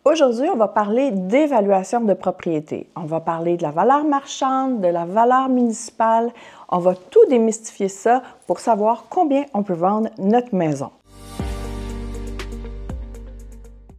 Aujourd'hui, on va parler d'évaluation de propriété. On va parler de la valeur marchande, de la valeur municipale. On va tout démystifier ça pour savoir combien on peut vendre notre maison.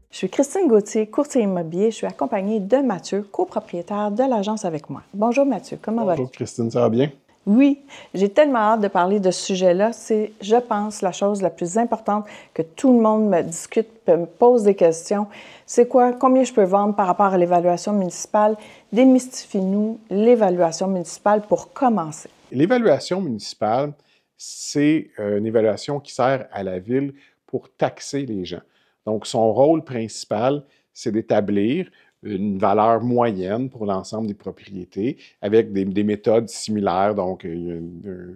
Je suis Christine Gauthier, courtier immobilier. Je suis accompagnée de Mathieu, copropriétaire de l'agence avec moi. Bonjour Mathieu, comment vas-tu? Bonjour Christine, ça va bien? Oui, j'ai tellement hâte de parler de ce sujet-là. C'est, je pense, la chose la plus importante que tout le monde me discute, me pose des questions. C'est quoi? Combien je peux vendre par rapport à l'évaluation municipale? Démystifie-nous l'évaluation municipale pour commencer. L'évaluation municipale, c'est une évaluation qui sert à la ville pour taxer les gens. Donc, son rôle principal, c'est d'établir une valeur moyenne pour l'ensemble des propriétés avec des méthodes similaires. Donc, il y a un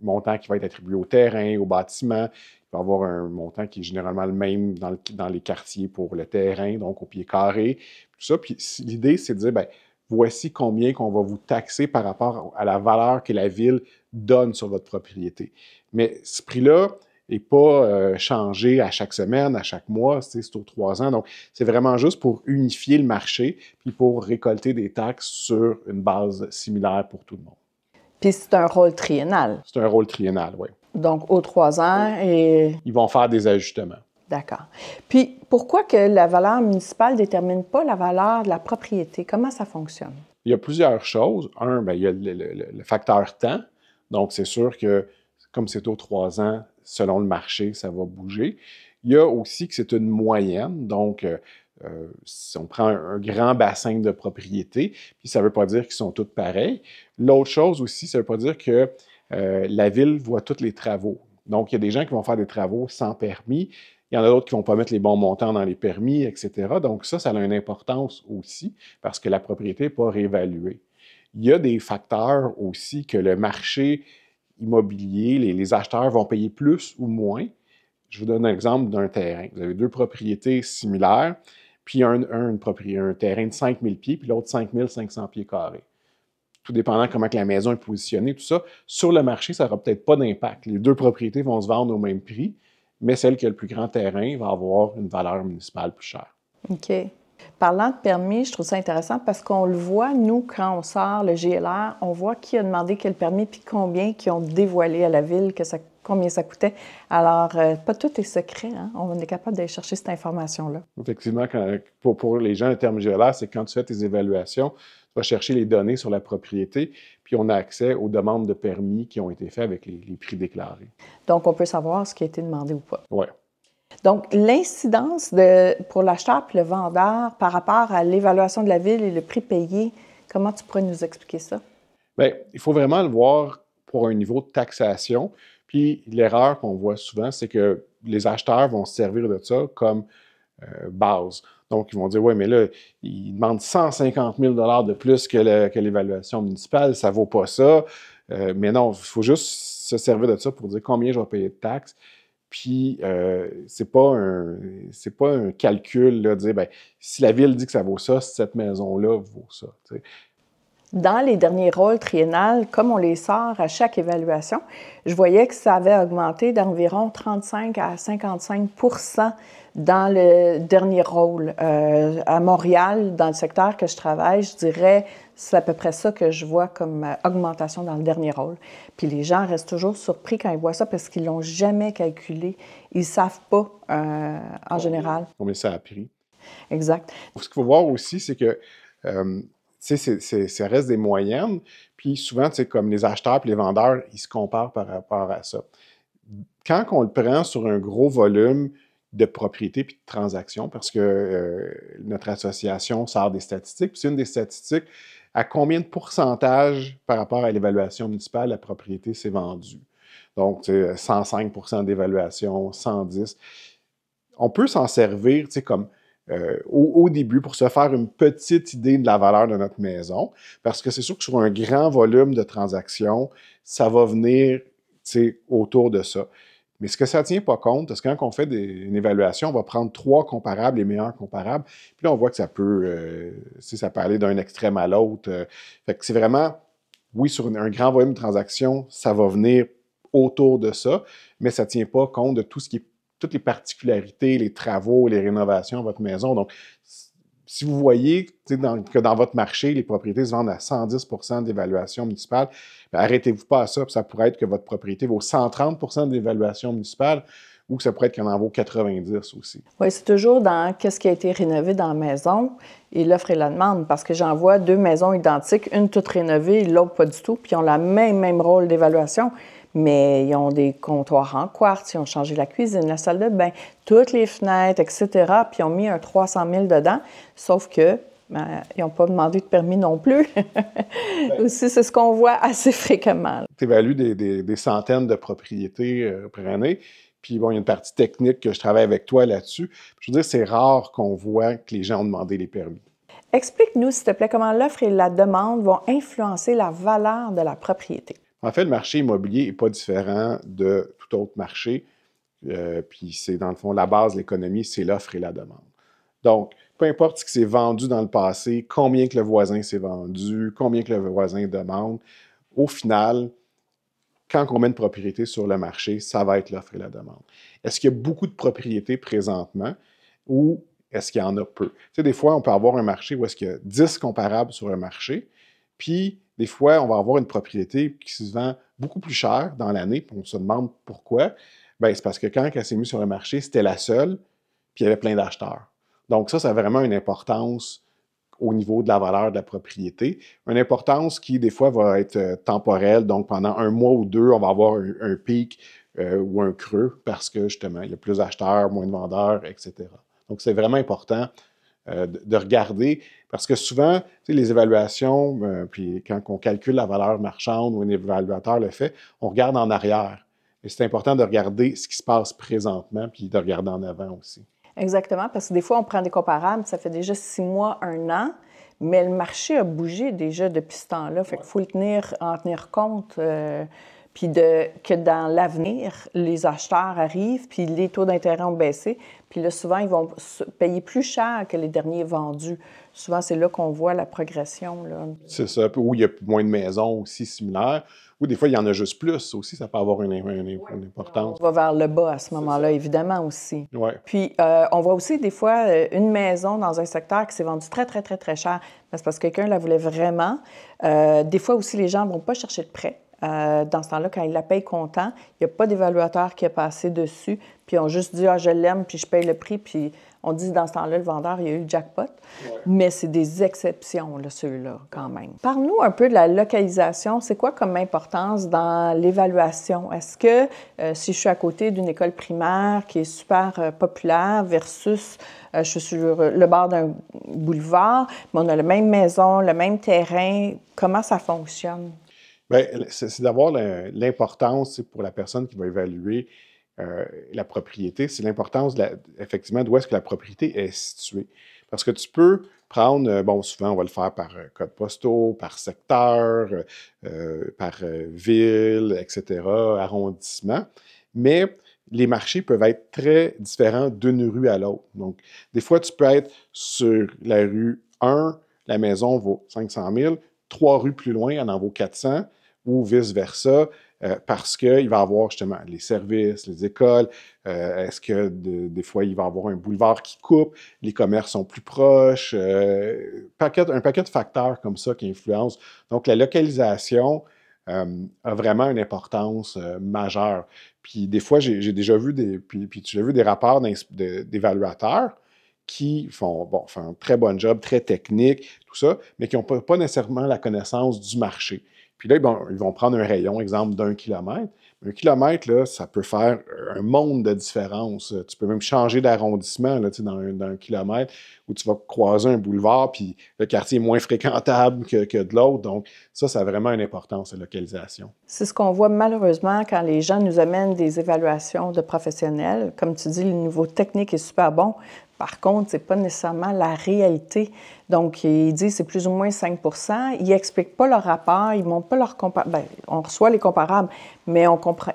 montant qui va être attribué au terrain, au bâtiment. Il va y avoir un montant qui est généralement le même dans les quartiers pour le terrain, donc au pied carré. Tout ça. Puis l'idée, c'est de dire, bien, voici combien qu'on va vous taxer par rapport à la valeur que la ville donne sur votre propriété. Mais ce prix-là n'est pas changé à chaque semaine, à chaque mois, c'est aux 3 ans. Donc, c'est vraiment juste pour unifier le marché puis pour récolter des taxes sur une base similaire pour tout le monde. Puis c'est un rôle triennal. C'est un rôle triennal, oui. Donc, aux 3 ans et... Ils vont faire des ajustements. D'accord. Puis, pourquoi que la valeur municipale ne détermine pas la valeur de la propriété? Comment ça fonctionne? Il y a plusieurs choses. Un, bien, il y a le facteur temps. Donc, c'est sûr que comme c'est aux 3 ans, selon le marché, ça va bouger. Il y a aussi que c'est une moyenne. Donc, si on prend un grand bassin de propriétés, puis ça ne veut pas dire qu'ils sont tous pareils. L'autre chose aussi, ça ne veut pas dire que la ville voit tous les travaux. Donc, il y a des gens qui vont faire des travaux sans permis. Il y en a d'autres qui ne vont pas mettre les bons montants dans les permis, etc. Donc, ça a une importance aussi parce que la propriété n'est pas réévaluée. Il y a des facteurs aussi que le marché immobilier, les acheteurs vont payer plus ou moins. Je vous donne un exemple d'un terrain. Vous avez deux propriétés similaires, puis un terrain de 5000 pieds, puis l'autre 5500 pieds carrés. Tout dépendant comment que la maison est positionnée, tout ça, sur le marché, ça n'aura peut-être pas d'impact. Les deux propriétés vont se vendre au même prix, mais celle qui a le plus grand terrain va avoir une valeur municipale plus chère. OK. Parlant de permis, je trouve ça intéressant parce qu'on le voit, nous, quand on sort le GLR, on voit qui a demandé quel permis puis combien qui ont dévoilé à la ville combien ça coûtait. Alors, pas tout est secret, hein? On est capable d'aller chercher cette information-là. Effectivement, pour les gens, le terme GLR, c'est quand tu fais tes évaluations, tu vas chercher les données sur la propriété, puis on a accès aux demandes de permis qui ont été faites avec les prix déclarés. Donc, on peut savoir ce qui a été demandé ou pas. Oui. Donc, l'incidence pour l'acheteur et le vendeur par rapport à l'évaluation de la ville et le prix payé, comment tu pourrais nous expliquer ça? Bien, il faut vraiment le voir pour un niveau de taxation. Puis l'erreur qu'on voit souvent, c'est que les acheteurs vont se servir de ça comme base. Donc, ils vont dire, oui, mais là, ils demandent 150 000 $ de plus que l'évaluation municipale, ça ne vaut pas ça. Mais non, il faut juste se servir de ça pour dire combien je vais payer de taxes. Puis, c'est pas un calcul, là, de dire, bien, si la ville dit que ça vaut ça, cette maison-là vaut ça. T'sais. Dans les derniers rôles triennales, comme on les sort à chaque évaluation, je voyais que ça avait augmenté d'environ 35 à 55 % dans le dernier rôle. À Montréal, dans le secteur que je travaille, je dirais c'est à peu près ça que je vois comme augmentation dans le dernier rôle. Puis les gens restent toujours surpris quand ils voient ça parce qu'ils ne l'ont jamais calculé. Ils ne savent pas en général. Combien ça a pris. Exact. Ce qu'il faut voir aussi, c'est que ça reste des moyennes. Puis souvent, comme les acheteurs et les vendeurs, ils se comparent par rapport à ça. Quand on le prend sur un gros volume de propriété puis de transactions, parce que notre association sort des statistiques, puis c'est une des statistiques, à combien de pourcentage par rapport à l'évaluation municipale la propriété s'est vendue. Donc, 105 % d'évaluation, 110. On peut s'en servir, comme au début pour se faire une petite idée de la valeur de notre maison, parce que c'est sûr que sur un grand volume de transactions, ça va venir autour de ça. Mais ce que ça ne tient pas compte, c'est que quand on fait une évaluation, on va prendre 3 comparables, les meilleurs comparables, puis là, on voit que ça peut aller d'un extrême à l'autre. Fait que c'est vraiment, oui, sur un grand volume de transactions, ça va venir autour de ça, mais ça ne tient pas compte de tout ce qui est toutes les particularités, les travaux, les rénovations de votre maison. Donc, si vous voyez que dans votre marché, les propriétés se vendent à 110 d'évaluation municipale, bien, arrêtez-vous pas à ça. Ça pourrait être que votre propriété vaut 130 d'évaluation municipale ou que ça pourrait être qu'elle en vaut 90 aussi. Oui, c'est toujours dans qu'est-ce qui a été rénové dans la maison et l'offre et la demande, parce que j'en vois deux maisons identiques, une toute rénovée, l'autre pas du tout, puis ils ont le même rôle d'évaluation, mais ils ont des comptoirs en quartz, ils ont changé la cuisine, la salle de bain, toutes les fenêtres, etc., puis ils ont mis un 300 000 dedans, sauf que ils n'ont pas demandé de permis non plus. Aussi, c'est ce qu'on voit assez fréquemment. Tu évalues des centaines de propriétés par année. Puis bon, il y a une partie technique que je travaille avec toi là-dessus. Je veux dire, c'est rare qu'on voit que les gens ont demandé les permis. Explique-nous, s'il te plaît, comment l'offre et la demande vont influencer la valeur de la propriété. En fait, le marché immobilier n'est pas différent de tout autre marché. Puis c'est dans le fond, la base de l'économie, c'est l'offre et la demande. Donc, peu importe ce qui s'est vendu dans le passé, combien que le voisin s'est vendu, combien que le voisin demande, au final, quand on met une propriété sur le marché, ça va être l'offre et la demande. Est-ce qu'il y a beaucoup de propriétés présentement ou est-ce qu'il y en a peu? Tu sais, des fois, on peut avoir un marché où est-ce qu'il y a 10 comparables sur un marché, puis des fois, on va avoir une propriété qui se vend beaucoup plus cher dans l'année, puis on se demande pourquoi. Bien, c'est parce que quand elle s'est mise sur le marché, c'était la seule, puis il y avait plein d'acheteurs. Donc ça a vraiment une importance au niveau de la valeur de la propriété. Une importance qui, des fois, va être temporelle. Donc, pendant un mois ou deux, on va avoir un pic ou un creux parce que, justement, il y a plus d'acheteurs, moins de vendeurs, etc. Donc, c'est vraiment important de regarder parce que souvent, tu sais, les évaluations, puis quand on calcule la valeur marchande ou un évaluateur le fait, on regarde en arrière. Et c'est important de regarder ce qui se passe présentement puis de regarder en avant aussi. Exactement, parce que des fois, on prend des comparables, ça fait déjà 6 mois, 1 an, mais le marché a bougé déjà depuis ce temps-là. Fait qu'il faut en tenir compte, puis que dans l'avenir, les acheteurs arrivent, puis les taux d'intérêt ont baissé, puis là, souvent, ils vont payer plus cher que les derniers vendus. Souvent, c'est là qu'on voit la progression. C'est ça, où il y a moins de maisons aussi similaires, ou des fois, il y en a juste plus aussi, ça peut avoir une importance. On va vers le bas à ce moment-là, évidemment aussi. Ouais. Puis, on voit aussi des fois une maison dans un secteur qui s'est vendue très, très, très, très cher, parce que quelqu'un la voulait vraiment. Des fois aussi, les gens ne vont pas chercher de prêt. Dans ce temps-là, quand ils la payent comptant, il n'y a pas d'évaluateur qui a passé dessus, puis ils ont juste dit « Ah, je l'aime, puis je paye le prix », puis on dit dans ce temps-là, le vendeur, il y a eu le jackpot. Ouais. Mais c'est des exceptions, là, ceux-là, quand même. Parle-nous un peu de la localisation. C'est quoi comme importance dans l'évaluation? Est-ce que si je suis à côté d'une école primaire qui est super populaire versus je suis sur le bord d'un boulevard, mais on a la même maison, le même terrain, comment ça fonctionne? Bien, c'est d'avoir l'importance pour la personne qui va évaluer la propriété, c'est l'importance, effectivement, d'où est-ce que la propriété est située. Parce que tu peux prendre, bon, souvent, on va le faire par code postaux, par secteur, par ville, etc., arrondissement, mais les marchés peuvent être très différents d'une rue à l'autre. Donc, des fois, tu peux être sur la rue 1, la maison vaut 500 000, 3 rues plus loin, elle en vaut 400, ou vice-versa, parce qu'il va y avoir justement les services, les écoles, est-ce que des fois il va y avoir un boulevard qui coupe, les commerces sont plus proches, un paquet de facteurs comme ça qui influencent. Donc la localisation a vraiment une importance majeure. Puis des fois, j'ai déjà vu puis tu as vu des rapports d'évaluateurs qui font un très bon job, très technique, tout ça, mais qui n'ont pas nécessairement la connaissance du marché. Puis là, ils vont prendre un rayon, exemple, d'1 kilomètre. 1 kilomètre, là, ça peut faire un monde de différence. Tu peux même changer d'arrondissement là, dans un kilomètre où tu vas croiser un boulevard, puis le quartier est moins fréquentable que de l'autre. Donc, ça a vraiment une importance, la localisation. C'est ce qu'on voit malheureusement quand les gens nous amènent des évaluations de professionnels. Comme tu dis, le niveau technique est super bon. Par contre, ce n'est pas nécessairement la réalité. Donc, ils disent que c'est plus ou moins 5 %. Ils n'expliquent pas leur rapport, ils ne montrent pas leur comparables. Bien, on reçoit les comparables, mais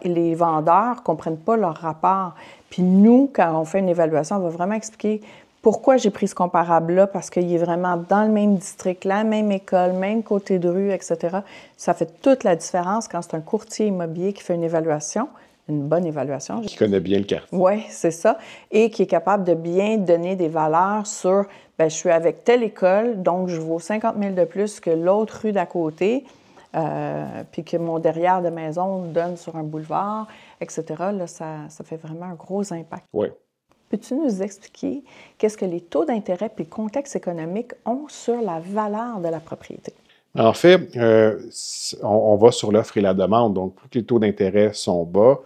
les vendeurs ne comprennent pas leur rapport. Puis nous, quand on fait une évaluation, on va vraiment expliquer pourquoi j'ai pris ce comparable-là, parce qu'il est vraiment dans le même district, la même école, même côté de rue, etc. Ça fait toute la différence quand c'est un courtier immobilier qui fait une évaluation une bonne évaluation. Qui connaît bien le quartier. Oui, c'est ça. Et qui est capable de bien donner des valeurs sur, bien, je suis avec telle école, donc je vaux 50 000 de plus que l'autre rue d'à côté, puis que mon derrière de maison donne sur un boulevard, etc. Là, ça fait vraiment un gros impact. Oui. Peux-tu nous expliquer qu'est-ce que les taux d'intérêt et le contexte économique ont sur la valeur de la propriété? En fait, on va sur l'offre et la demande. Donc, plus que les taux d'intérêt sont bas,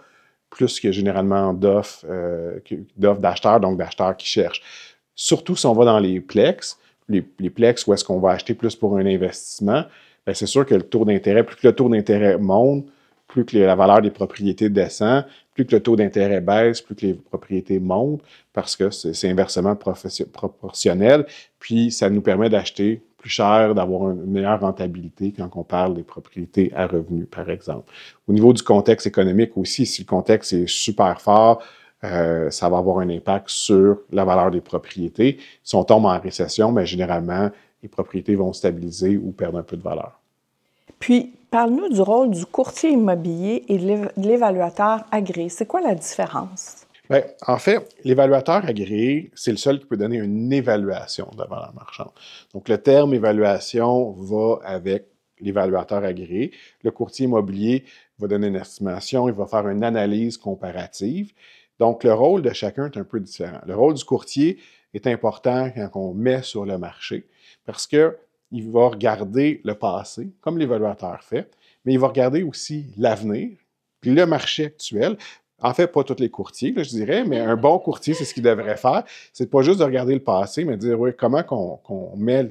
plus que généralement d'offres d'acheteurs, donc d'acheteurs qui cherchent. Surtout si on va dans les plex, les plex où est-ce qu'on va acheter plus pour un investissement, bien, c'est sûr que le taux d'intérêt, plus que le taux d'intérêt monte, plus que la valeur des propriétés descend, plus que le taux d'intérêt baisse, plus que les propriétés montent, parce que c'est inversement proportionnel, puis ça nous permet d'acheter plus cher, d'avoir une meilleure rentabilité quand on parle des propriétés à revenus, par exemple. Au niveau du contexte économique aussi, si le contexte est super fort, ça va avoir un impact sur la valeur des propriétés. Si on tombe en récession, bien, généralement, les propriétés vont stabiliser ou perdre un peu de valeur. Puis, parle-nous du rôle du courtier immobilier et de l'évaluateur agréé. C'est quoi la différence? Bien, en fait, l'évaluateur agréé, c'est le seul qui peut donner une évaluation de la valeur marchande. Donc, le terme évaluation va avec l'évaluateur agréé. Le courtier immobilier va donner une estimation, il va faire une analyse comparative. Donc, le rôle de chacun est un peu différent. Le rôle du courtier est important quand on met sur le marché parce qu'il va regarder le passé, comme l'évaluateur fait, mais il va regarder aussi l'avenir, puis le marché actuel. En fait, pas tous les courtiers, là, je dirais, mais un bon courtier, c'est ce qu'il devrait faire. C'est pas juste de regarder le passé, mais de dire, oui, comment qu'on met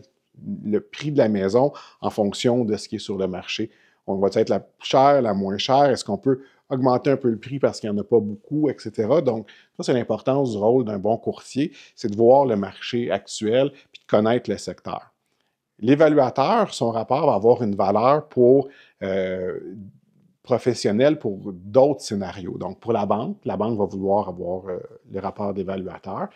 le prix de la maison en fonction de ce qui est sur le marché. On va être la plus chère, la moins chère? Est-ce qu'on peut augmenter un peu le prix parce qu'il n'y en a pas beaucoup, etc. Donc, ça, c'est l'importance du rôle d'un bon courtier, c'est de voir le marché actuel puis de connaître le secteur. L'évaluateur, son rapport va avoir une valeur pour professionnel pour d'autres scénarios. Donc, pour la banque va vouloir avoir le rapport d'évaluateur.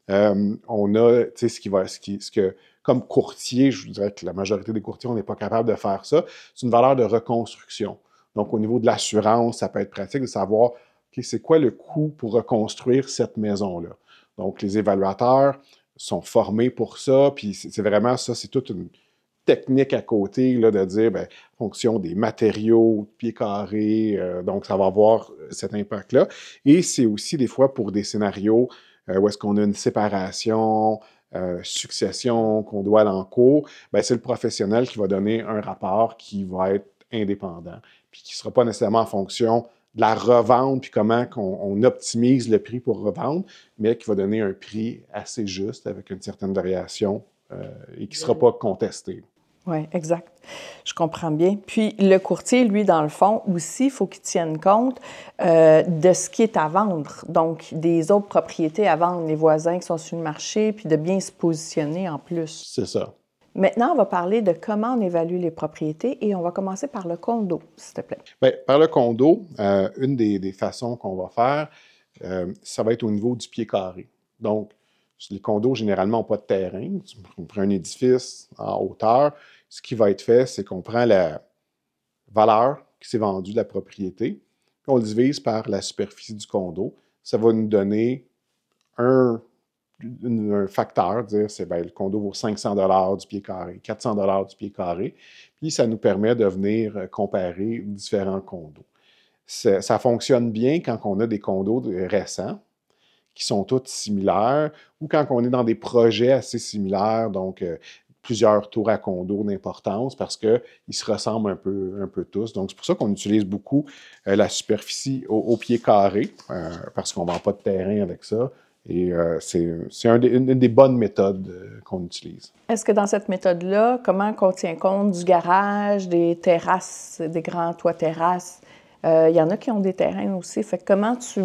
On a, tu sais, comme courtier, je dirais que la majorité des courtiers, on n'est pas capable de faire ça. C'est une valeur de reconstruction. Donc, au niveau de l'assurance, ça peut être pratique de savoir, OK, c'est quoi le coût pour reconstruire cette maison-là. Donc, les évaluateurs sont formés pour ça, puis c'est vraiment ça, c'est toute une technique à côté, là, de dire, bien, en fonction des matériaux, pieds carrés, donc ça va avoir cet impact-là. Et c'est aussi des fois pour des scénarios où est-ce qu'on a une séparation, succession, qu'on doit aller en cours, bien, c'est le professionnel qui va donner un rapport qui va être indépendant, puis qui ne sera pas nécessairement en fonction de la revente, puis comment on optimise le prix pour revendre, mais qui va donner un prix assez juste avec une certaine variation et qui ne sera pas contesté. Oui, exact. Je comprends bien. Puis le courtier, lui, dans le fond, aussi, il faut qu'il tienne compte de ce qui est à vendre. Donc, des autres propriétés à vendre, les voisins qui sont sur le marché, puis de bien se positionner en plus. C'est ça. Maintenant, on va parler de comment on évalue les propriétés et on va commencer par le condo, s'il te plaît. Bien, par le condo, une des façons qu'on va faire, ça va être au niveau du pied carré. Donc, les condos, généralement, n'ont pas de terrain. On prend un édifice en hauteur. Ce qui va être fait, c'est qu'on prend la valeur qui s'est vendue de la propriété, puis on le divise par la superficie du condo. Ça va nous donner un facteur, dire c'est le condo vaut 500 $ du pied carré, 400 $ du pied carré, puis ça nous permet de venir comparer différents condos. Ça fonctionne bien quand on a des condos récents, qui sont tous similaires, ou quand on est dans des projets assez similaires, donc plusieurs tours à condo d'importance, parce qu'ils se ressemblent un peu tous. Donc, c'est pour ça qu'on utilise beaucoup la superficie au pied carré, parce qu'on ne vend pas de terrain avec ça. Et c'est une des bonnes méthodes qu'on utilise. Est-ce que dans cette méthode-là, comment on tient compte du garage, des terrasses, des grands toits terrasses? Il y en a qui ont des terrains aussi. Fait que comment tu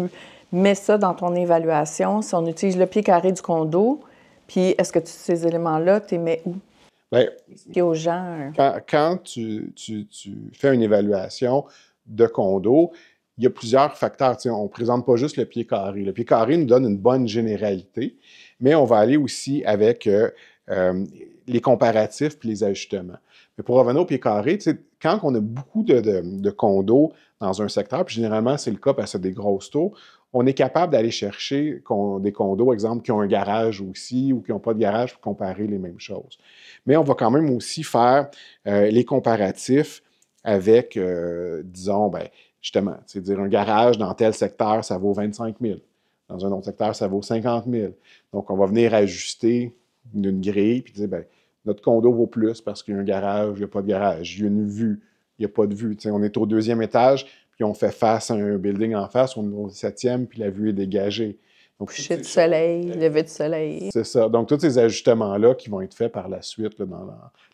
mets ça dans ton évaluation si on utilise le pied carré du condo? Puis est-ce que ces éléments-là, tu les mets où? Bien, expliquer aux gens. Quand tu fais une évaluation de condo, il y a plusieurs facteurs. Tu sais, on ne présente pas juste le pied carré. Le pied carré nous donne une bonne généralité, mais on va aller aussi avec les comparatifs puis les ajustements. Mais pour revenir au pied carré, quand on a beaucoup de condos dans un secteur, puis généralement c'est le cas parce que c'est des grosses tours, on est capable d'aller chercher des condos, exemple, qui ont un garage aussi ou qui n'ont pas de garage pour comparer les mêmes choses. Mais on va quand même aussi faire les comparatifs avec, disons, justement, dire un garage dans tel secteur, ça vaut 25 000. Dans un autre secteur, ça vaut 50 000. Donc, on va venir ajuster d'une grille puis dire, notre condo vaut plus parce qu'il y a un garage, il n'y a pas de garage. Il y a une vue, il n'y a pas de vue. On est au 2e étage, puis on fait face à un building en face, on est au 7e, puis la vue est dégagée. Donc, coucher de soleil, lever de soleil. C'est ça. Donc, tous ces ajustements-là qui vont être faits par la suite là, dans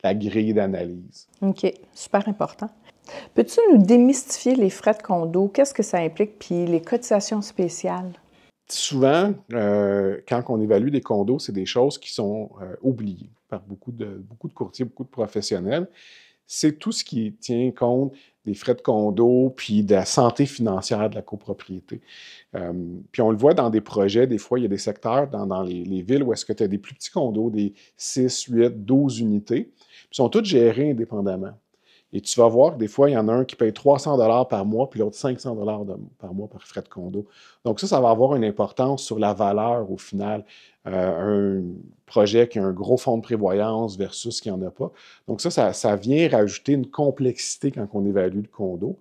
la grille d'analyse. OK. Super important. Peux-tu nous démystifier les frais de condo? Qu'est-ce que ça implique? Puis les cotisations spéciales? Souvent, quand on évalue des condos, c'est des choses qui sont oubliées par beaucoup de courtiers, beaucoup de professionnels. C'est tout ce qui tient compte des frais de condo puis de la santé financière de la copropriété. Puis on le voit dans des projets, des fois, il y a des secteurs dans les villes où est-ce que tu as des plus petits condos, des 6, 8, 12 unités, puis ils sont tous gérés indépendamment. Et tu vas voir que des fois, il y en a un qui paye 300 $ par mois, puis l'autre 500 $ par mois par frais de condo. Donc ça va avoir une importance sur la valeur au final. Un projet qui a un gros fonds de prévoyance versus qui n'en a pas. Donc ça vient rajouter une complexité quand on évalue le condo.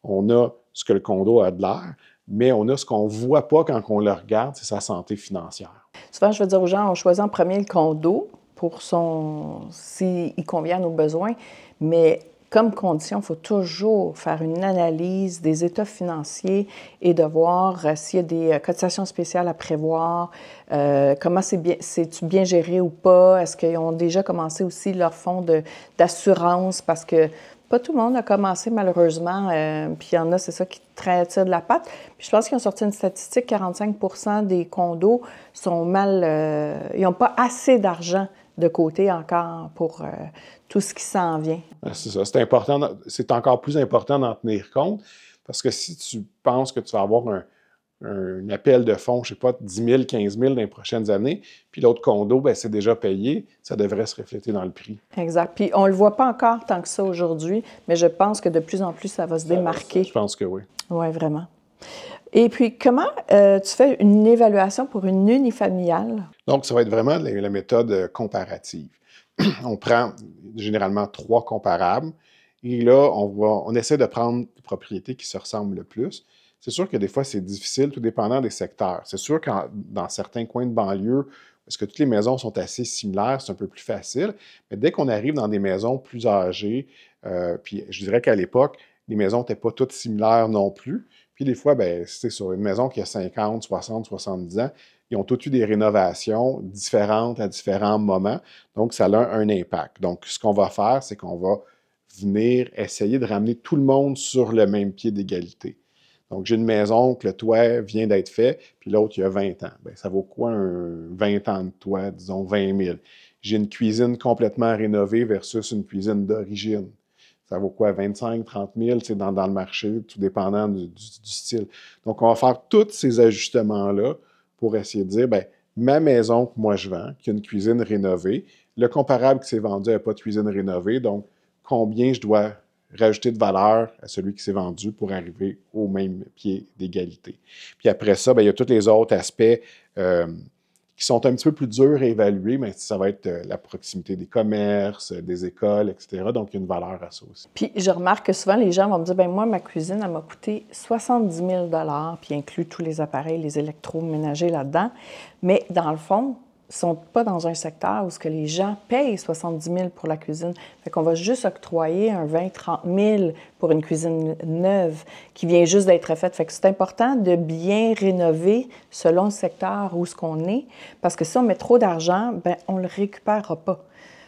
On a ce que le condo a de l'air, mais on a ce qu'on ne voit pas quand on le regarde, c'est sa santé financière. Souvent, je veux dire aux gens, on choisit en premier le condo pour s'il convient à nos besoins, mais comme condition, il faut toujours faire une analyse des états financiers et de voir s'il y a des cotisations spéciales à prévoir, comment c'est-tu bien géré ou pas, est-ce qu'ils ont déjà commencé aussi leur fonds d'assurance, parce que pas tout le monde a commencé malheureusement, puis il y en a, c'est ça, qui tirent de la patte. Puis je pense qu'ils ont sorti une statistique, 45% des condos sont ils n'ont pas assez d'argent de côté encore pour tout ce qui s'en vient. C'est ça, c'est important, c'est encore plus important d'en tenir compte, parce que si tu penses que tu vas avoir un appel de fonds, je ne sais pas, 10 000, 15 000 dans les prochaines années, puis l'autre condo, c'est déjà payé, ça devrait se refléter dans le prix. Exact. Puis on ne le voit pas encore tant que ça aujourd'hui, mais je pense que de plus en plus, ça va se démarquer. Je pense que oui. Oui, vraiment. Et puis, comment tu fais une évaluation pour une unifamiliale? Donc, ça va être vraiment la méthode comparative. On prend généralement 3 comparables et là, on essaie de prendre des propriétés qui se ressemblent le plus. C'est sûr que des fois, c'est difficile, tout dépendant des secteurs. C'est sûr que dans certains coins de banlieue, parce que toutes les maisons sont assez similaires, c'est un peu plus facile. Mais dès qu'on arrive dans des maisons plus âgées, puis je dirais qu'à l'époque, les maisons n'étaient pas toutes similaires non plus. Puis des fois, c'est sur une maison qui a 50, 60, 70 ans, ils ont tous eu des rénovations différentes à différents moments. Donc, ça a un impact. Donc, ce qu'on va faire, c'est qu'on va venir essayer de ramener tout le monde sur le même pied d'égalité. Donc, j'ai une maison que le toit vient d'être fait, puis l'autre, il y a 20 ans. Ça vaut quoi un 20 ans de toit, disons 20 000? J'ai une cuisine complètement rénovée versus une cuisine d'origine. Ça vaut quoi, 25, 30 000 dans le marché, tout dépendant du style. Donc, on va faire tous ces ajustements-là pour essayer de dire, ma maison que moi je vends, qui a une cuisine rénovée, le comparable qui s'est vendu n'a pas de cuisine rénovée, donc combien je dois rajouter de valeur à celui qui s'est vendu pour arriver au même pied d'égalité. Puis après ça, il y a tous les autres aspects qui sont un petit peu plus durs à évaluer, mais ça va être la proximité des commerces, des écoles, etc. Donc, il y a une valeur à ça aussi. Puis, je remarque que souvent, les gens vont me dire, moi, ma cuisine, elle m'a coûté 70 000 $, puis inclut tous les appareils, les électroménagers là-dedans. Mais dans le fond, ils ne sont pas dans un secteur où ce que les gens payent 70 000 pour la cuisine. Fait qu'on va juste octroyer un 20-30 000 pour une cuisine neuve qui vient juste d'être faite. Fait que c'est important de bien rénover selon le secteur où ce qu'on est, parce que si on met trop d'argent, on ne le récupérera pas.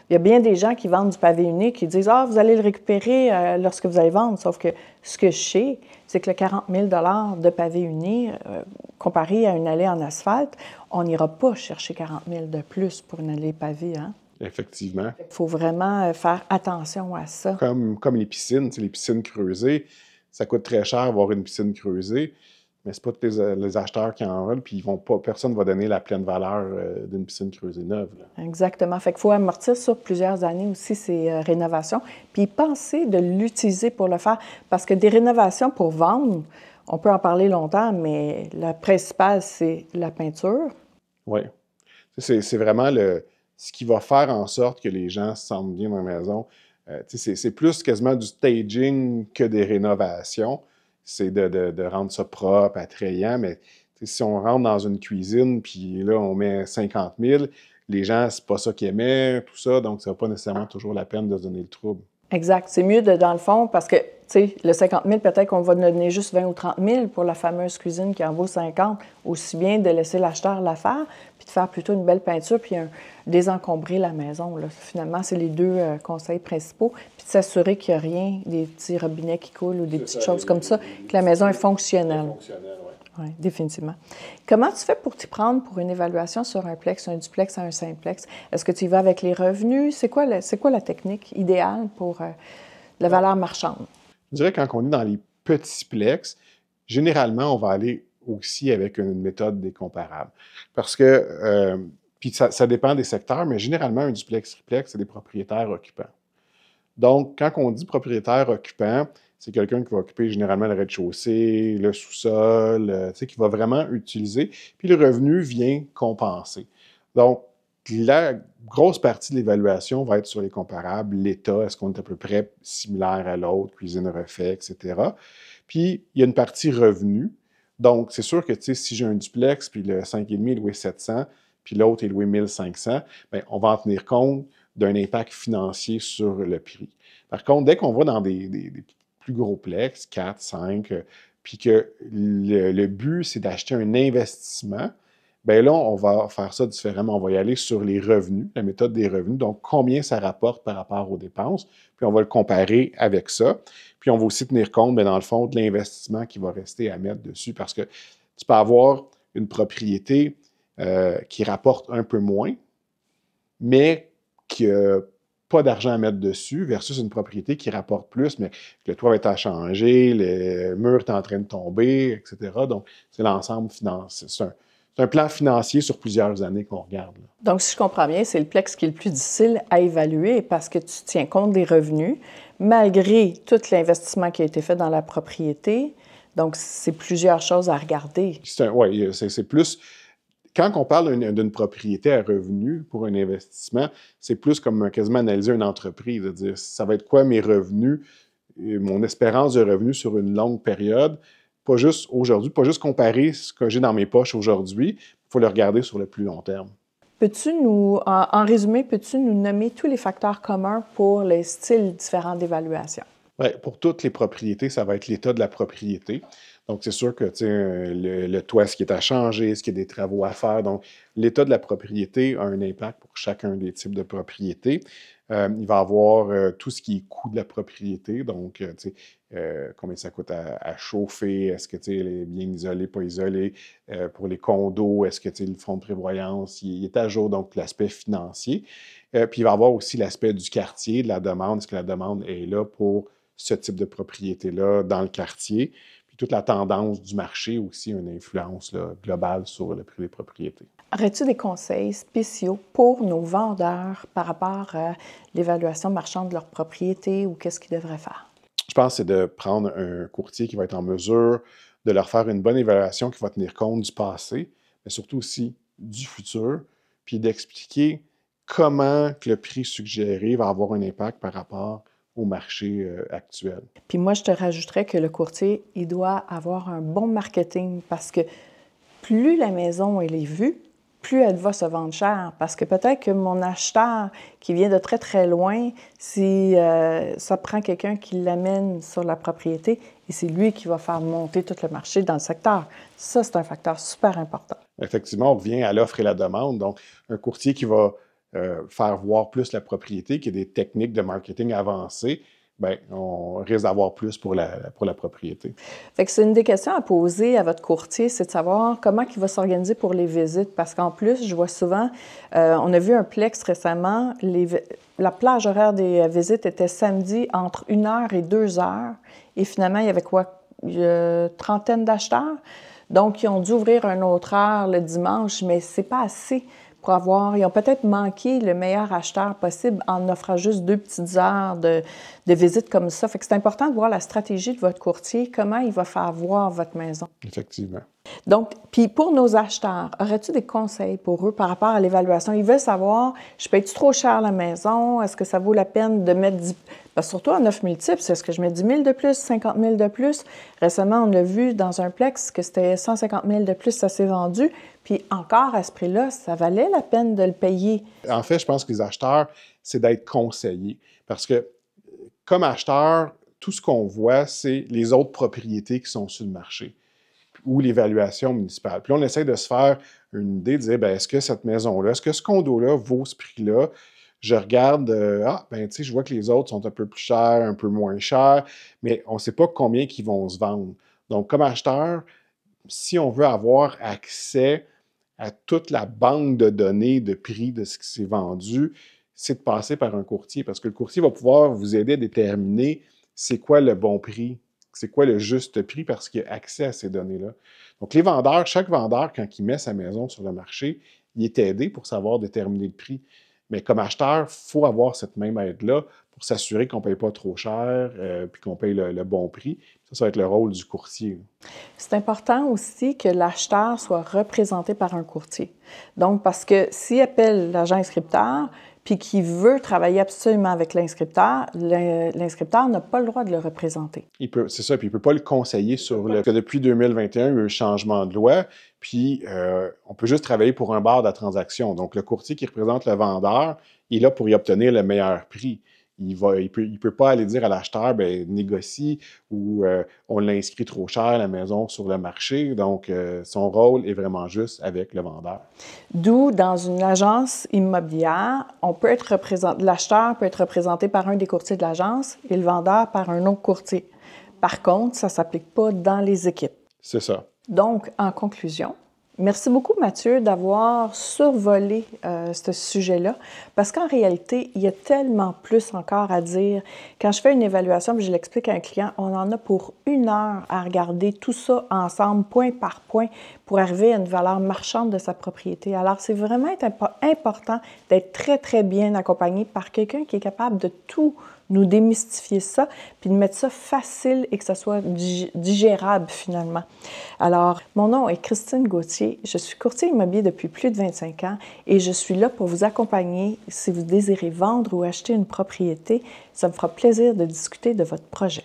Il y a bien des gens qui vendent du pavé unique qui disent « Ah, vous allez le récupérer lorsque vous allez vendre », sauf que ce que je sais, c'est que le 40 000 $ de pavé uni, comparé à une allée en asphalte, on n'ira pas chercher 40 000 $ de plus pour une allée pavée. Hein? Effectivement. Il faut vraiment faire attention à ça. Comme les piscines creusées, ça coûte très cher avoir une piscine creusée. Mais c'est pas tous les acheteurs qui en veulent, puis ils vont pas, personne ne va donner la pleine valeur d'une piscine creusée neuve, là. Exactement. Fait qu'il faut amortir sur plusieurs années aussi ces rénovations, puis penser de l'utiliser pour le faire. Parce que des rénovations pour vendre, on peut en parler longtemps, mais la principale, c'est la peinture. Oui. C'est vraiment ce qui va faire en sorte que les gens se sentent bien dans la maison. C'est plus quasiment du staging que des rénovations. C'est de rendre ça propre, attrayant, mais si on rentre dans une cuisine, puis là, on met 50 000, les gens, c'est pas ça qu'ils aimaient, tout ça, donc ça va pas nécessairement toujours la peine de se donner le trouble. Exact. C'est mieux, dans le fond, parce que, tu sais, le 50 000, peut-être qu'on va donner juste 20 ou 30 000 pour la fameuse cuisine qui en vaut 50. Aussi bien de laisser l'acheteur la faire, puis de faire plutôt une belle peinture, puis désencombrer la maison, là. Finalement, c'est les deux conseils principaux. Puis de s'assurer qu'il n'y a rien, des petits robinets qui coulent ou des petites choses comme ça, que la maison est fonctionnelle. Oui, définitivement. Comment tu fais pour t'y prendre pour une évaluation sur un plex, un duplex, un simplex? Est-ce que tu y vas avec les revenus? C'est quoi la technique idéale pour la valeur marchande? Je dirais que quand on est dans les petits plex, généralement, on va aller aussi avec une méthode des comparables. Parce que, puis ça dépend des secteurs, mais généralement, un duplex, triplex, c'est des propriétaires occupants. Donc, quand on dit propriétaire occupant, c'est quelqu'un qui va occuper généralement le rez-de-chaussée, le sous-sol, qui va vraiment utiliser, puis le revenu vient compenser. Donc, la grosse partie de l'évaluation va être sur les comparables, l'état, est-ce qu'on est à peu près similaire à l'autre, cuisine refait, etc. Puis, il y a une partie revenu. Donc, c'est sûr que si j'ai un duplex, puis le 5,5 est loué 700, puis l'autre est loué 1500, bien, on va en tenir compte d'un impact financier sur le prix. Par contre, dès qu'on va dans des plus gros plex, 4, 5, puis que le but, c'est d'acheter un investissement, bien là, on va faire ça différemment. On va y aller sur les revenus, la méthode des revenus, donc combien ça rapporte par rapport aux dépenses, puis on va le comparer avec ça. Puis on va aussi tenir compte, bien, dans le fond, de l'investissement qui va rester à mettre dessus, parce que tu peux avoir une propriété qui rapporte un peu moins, mais qui n'a pas d'argent à mettre dessus, versus une propriété qui rapporte plus, mais le toit va être à changer, le mur est en train de tomber, etc. Donc, c'est l'ensemble financier. C'est un plan financier sur plusieurs années qu'on regarde, là. Donc, si je comprends bien, c'est le plex qui est le plus difficile à évaluer parce que tu tiens compte des revenus, malgré tout l'investissement qui a été fait dans la propriété. Donc, c'est plusieurs choses à regarder. Oui, c'est plus... Quand on parle d'une propriété à revenu pour un investissement, c'est plus comme quasiment analyser une entreprise, c'est-à-dire ça va être quoi mes revenus, mon espérance de revenus sur une longue période, pas juste aujourd'hui, pas juste comparer ce que j'ai dans mes poches aujourd'hui, il faut le regarder sur le plus long terme. En résumé, peux-tu nous nommer tous les facteurs communs pour les styles différents d'évaluation? Ouais, pour toutes les propriétés, ça va être l'état de la propriété. Donc, c'est sûr que le toit, est-ce qu'il est à changer, est-ce qu'il y a des travaux à faire. Donc, l'état de la propriété a un impact pour chacun des types de propriétés. Il va y avoir tout ce qui est coût de la propriété. Donc, combien ça coûte à chauffer, est-ce que elle est bien isolé, pas isolé. Pour les condos, est-ce que le fonds de prévoyance il est à jour, donc l'aspect financier. Puis, il va y avoir aussi l'aspect du quartier, de la demande. Est-ce que la demande est là pour ce type de propriété-là dans le quartier? Puis toute la tendance du marché aussi a une influence là, globale sur le prix des propriétés. Aurais-tu des conseils spéciaux pour nos vendeurs par rapport à l'évaluation marchande de leur propriété ou qu'est-ce qu'ils devraient faire? Je pense que c'est de prendre un courtier qui va être en mesure de leur faire une bonne évaluation qui va tenir compte du passé, mais surtout aussi du futur, puis d'expliquer comment que le prix suggéré va avoir un impact par rapport au marché actuel. Puis moi, je te rajouterais que le courtier, il doit avoir un bon marketing parce que plus la maison elle est vue, plus elle va se vendre cher. Parce que peut-être que mon acheteur qui vient de très, très loin, si ça prend quelqu'un qui l'amène sur la propriété et c'est lui qui va faire monter tout le marché dans le secteur. Ça, c'est un facteur super important. Effectivement, on revient à l'offre et la demande. Donc, un courtier qui va faire voir plus la propriété, qui a des techniques de marketing avancées, bien, on risque d'avoir plus pour la propriété. Fait que c'est une des questions à poser à votre courtier, c'est de savoir comment il va s'organiser pour les visites. Parce qu'en plus, je vois souvent, on a vu un plex récemment, la plage horaire des visites était samedi entre 1h et 2h. Et finalement, il y avait quoi? trentaine d'acheteurs. Donc, ils ont dû ouvrir un autre heure le dimanche, mais c'est pas assez pour avoir... Ils ont peut-être manqué le meilleur acheteur possible en offrant juste 2 petites heures de visite comme ça. Fait que c'est important de voir la stratégie de votre courtier, comment il va faire voir votre maison. Effectivement. Donc, puis pour nos acheteurs, aurais-tu des conseils pour eux par rapport à l'évaluation? Ils veulent savoir, je paye-tu trop cher la maison? Est-ce que ça vaut la peine de mettre 10... Parce que surtout en 9 multiples, est-ce que je mets 10 000 de plus, 50 000 de plus? Récemment, on a vu dans un plex que c'était 150 000 de plus, ça s'est vendu. Puis encore, à ce prix-là, ça valait la peine de le payer. En fait, je pense que les acheteurs, c'est d'être conseillés. Parce que, comme acheteur, tout ce qu'on voit, c'est les autres propriétés qui sont sur le marché ou l'évaluation municipale. Puis là, on essaie de se faire une idée, de dire, bien, est-ce que cette maison-là, est-ce que ce condo-là vaut ce prix-là? Je regarde, tu sais, je vois que les autres sont un peu plus chers, un peu moins chers, mais on ne sait pas combien ils vont se vendre. Donc, comme acheteur, si on veut avoir accès à toute la banque de données de prix de ce qui s'est vendu, c'est de passer par un courtier, parce que le courtier va pouvoir vous aider à déterminer c'est quoi le bon prix, c'est quoi le juste prix, parce qu'il a accès à ces données-là. Donc, les vendeurs, chaque vendeur, quand il met sa maison sur le marché, il est aidé pour savoir déterminer le prix. Mais comme acheteur, il faut avoir cette même aide-là pour s'assurer qu'on ne paye pas trop cher puis qu'on paye le bon prix. Ça va être le rôle du courtier. C'est important aussi que l'acheteur soit représenté par un courtier. Donc, parce que s'il appelle l'agent inscripteur puis qu'il veut travailler absolument avec l'inscripteur, l'inscripteur n'a pas le droit de le représenter. C'est ça, puis il ne peut pas le conseiller sur le... que depuis 2021, il y a eu un changement de loi, puis on peut juste travailler pour un bar de la transaction. Donc, le courtier qui représente le vendeur, il est là pour y obtenir le meilleur prix. Il peut pas aller dire à l'acheteur, bien, négocie ou on l'a inscrit trop cher, la maison, sur le marché. Donc, son rôle est vraiment juste avec le vendeur. D'où, dans une agence immobilière, l'acheteur peut être représenté par un des courtiers de l'agence et le vendeur par un autre courtier. Par contre, ça ne s'applique pas dans les équipes. C'est ça. Donc, en conclusion, merci beaucoup, Mathieu, d'avoir survolé ce sujet-là, parce qu'en réalité, il y a tellement plus encore à dire. Quand je fais une évaluation, puis je l'explique à un client, on en a pour 1 heure à regarder tout ça ensemble, point par point, pour arriver à une valeur marchande de sa propriété. Alors, c'est vraiment important d'être très, très bien accompagné par quelqu'un qui est capable de tout nous démystifier ça, puis de mettre ça facile et que ça soit digérable finalement. Alors, mon nom est Christine Gauthier, je suis courtier immobilier depuis plus de 25 ans et je suis là pour vous accompagner si vous désirez vendre ou acheter une propriété. Ça me fera plaisir de discuter de votre projet.